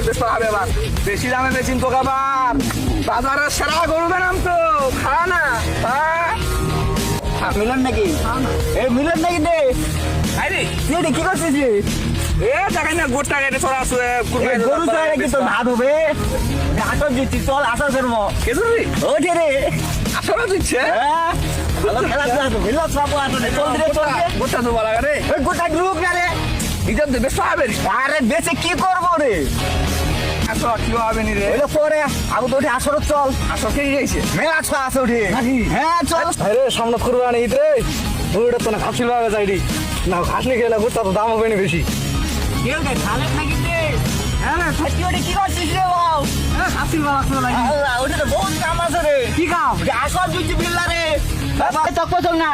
বেশ হবে আবার বেশি দামে বেচিন তো আবার বাজারের সেরা গরু নাম তো খা না মিলন নাকি এই মিলন নাকি দে আরে তুই এটা কি করছিস রে? এ দেখাই না গোটা গাড়ি তোরা আসলে এই গরু চড়াই কি তোর ভাত হবে আটক দিচ্ছি চল আসার ফেরবো কেজুরি ওঠে রে আসলে দিচ্ছে হ্যাঁ ভালো খেলা তো মিলন সাবো আসলে চল রে চল রে গোটা তো বলা রে ওই গোটা গ্রুপ না রে ইজাত দে বেশ হবে আরে বেঁচে কি করবো রে আসলে কি হবে নি রে ওইটা পরে আবু তো উঠে আসর চল আসলে কে গেছে মেলা আছে আছে উঠে হ্যাঁ চল আরে সামনে করবা না ঈদ রে ওইটা তো না খাসিল ভাবে যাইডি না খাসনি খেলে গোটা তো দাম হবে না বেশি কেউ রে খালে নাকি রে হ্যাঁ না সত্যি ওটা কি করছিস রে বাবা খাসিল ভাবে আসলে লাগে আল্লাহ ওটা তো বহুত কাম আছে রে কি কাম আসর দিচ্ছি বিল্লা রে বাবা তো কোথাও না